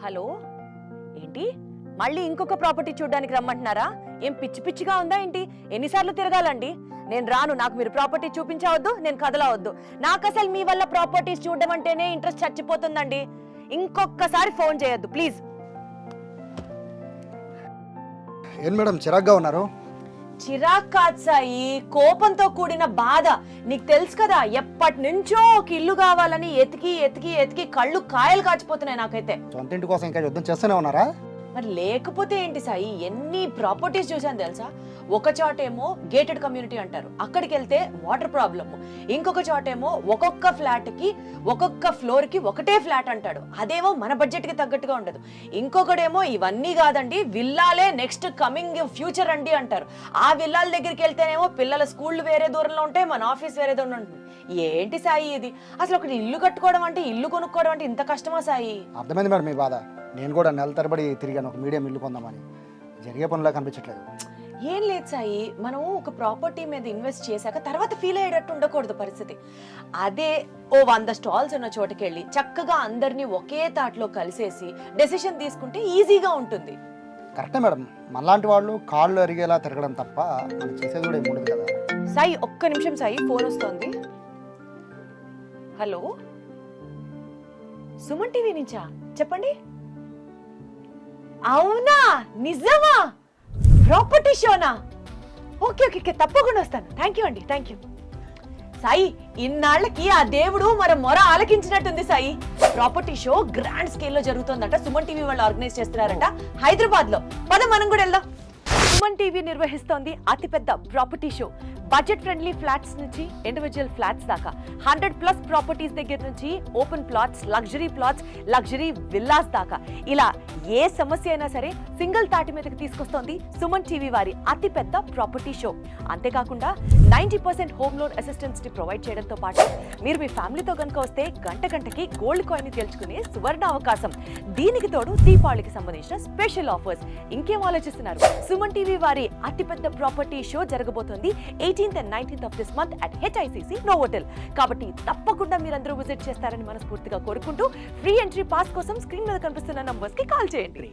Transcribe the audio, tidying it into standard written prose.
Hello, ఏంటి మళ్ళీ ఇంకొక ప్రాపర్టీ చూడడానికి రమ్మంటున్నారా? ఏం పిచ్చి పిచ్చిగా ఉందా ఏంటి? ఎన్నిసార్లు తిరగాలండి? నేను రాను. నాకు మీరు ప్రాపర్టీ చూపించవద్దు, నేను కదలవద్దు. నాకు అసలు మీ వల్ల ప్రాపర్టీస్ చూడడం అంటేనే ఇంట్రెస్ట్ చచ్చిపోతుందండి. ఇంకొకసారి ఫోన్ చేయొద్దు ప్లీజ్. ఏం మేడం చిరాగ్గా ఉన్నారు? చిరాక్ కాదు సాయి, కోపంతో కూడిన బాధ. నీకు తెలుసు కదా, ఎప్పటి నుంచో ఒక ఇల్లు కావాలని ఎతికి ఎతికి ఎతికి కళ్ళు కాయలు కాచిపోతున్నాయి నాకైతే. సొంత ఇంటి కోసం ఇంకా యుద్ధం చేస్తూనే ఉన్నారా? మరి లేకపోతే ఏంటి సాయి, ఎన్ని ప్రాపర్టీస్ చూసాను తెలుసా? ఒక చోటేమో గేటెడ్ కమ్యూనిటీ అంటారు, అక్కడికి వెళ్తే వాటర్ ప్రాబ్లమ్. ఇంకొక చోటేమో ఒక్కొక్క ఫ్లాట్ కి ఒక్కొక్క ఫ్లోర్ కి ఒకటే ఫ్లాట్ అంటాడు, అదేమో మన బడ్జెట్ కి తగ్గట్టుగా ఉండదు. ఇంకొకడేమో ఇవన్నీ కాదండి, విల్లాలే నెక్స్ట్ కమింగ్ ఫ్యూచర్ అండి అంటారు. ఆ విల్లాల దగ్గరికి వెళ్తేనేమో పిల్లల స్కూళ్ళు వేరే దూరంలో ఉంటాయి, మన ఆఫీస్ వేరే దూరంలో ఉంటుంది. ఏంటి సాయి ఇది? అసలు ఒకటి ఇల్లు కట్టుకోవడం అంటే, ఇల్లు కొనుక్కోవడం అంటే ఇంత కష్టమా సాయి? అర్థమైంది మేడం మీ బాధ. నేను కూడా నెల తరబడి తిరిగాను ఒక మీడియం ఇల్లు కొందామని, జరిగే పనులా కనిపించట్లేదు. ఏం లేదు సాయి, మనం ఒక ప్రాపర్టీ మీద ఇన్వెస్ట్ చేశాక తర్వాత ఫీల్ అయ్యేటట్టు ఉండకూడదు పరిస్థితి. అదే ఓ 100 స్టాల్స్ ఉన్న చోటుకెళ్ళి చక్కగా అందరినీ ఒకే తాట్లో కలిసేసి డెసిషన్ తీసుకుంటే ఈజీగా ఉంటుంది. కరెక్టే మేడం, మనలాంటి వాళ్ళు కాళ్ళు అరిగేలా తిరగడం తప్ప మనం చేసేది కూడా ఏముండదు కదా. సాయి ఒక్క నిమిషం సాయి, ఫోన్ వస్తోంది. హలో, సుమన్ టీవీ నుంచా? చెప్పండి. అవునా, నిజమా? ప్రాపర్టీ షోనా? ఓకే ఓకే, తప్పకుండా వస్తాను. థ్యాంక్ యూ అండి, థ్యాంక్ యూ. సాయి, ఇన్నాళ్ళకి ఆ దేవుడు మన మొర ఆలకించినట్టుంది Sai. Property show grand scale లో జరుగుతుందంట, సుమన్ టీవీ వాళ్ళు ఆర్గనైజ్ చేస్తున్నారంట హైదరాబాద్ లో. పద మనం కూడా వెళ్దాం. సుమన్ టీవీ నిర్వహిస్తోంది అతిపెద్ద property show. Budget friendly flats నుంచి ఇండివిజువల్ ఫ్లాట్స్ దాకా 100+ ప్రాపర్టీస్ దగ్గర నుంచి open plots, luxury plots, luxury villas దాకా, ఇలా ఏ సమస్య అయినా సరే సింగిల్ తాటి మీదకి తీసుకొస్తోంది సుమన్ టీవీ వారి అతిపెద్ద ప్రాపర్టీ షో. అంతేకాకుండా 90% హోమ్ లోన్ అసిస్టెన్స్ ని ప్రొవైడ్ చేయడంతో పాటు మీరు మీ ఫ్యామిలీతో కనుక వస్తే గంటకి గోల్డ్ కాయిన్ ని గెలుచుకునే సువర్ణ అవకాశం. దీనికి తోడు దీపావళికి సంబంధించిన స్పెషల్ ఆఫర్స్. ఇంకేం ఆలోచిస్తున్నారు? సుమన్ టీవీ వారి అతిపెద్ద ప్రాపర్టీ షో జరగబోతోంది 18th and 19th of this month at HICC Novotel. కాబట్టి తప్పకుండా మీరందరూ విజిట్ చేస్తారని మనస్ఫూర్తిగా కోరుకుంటూ ఫ్రీ ఎంట్రీ పాస్ కోసం స్క్రీన్ మీద కనిపిస్తున్న నంబర్స్ కి కాల్ చేయండి.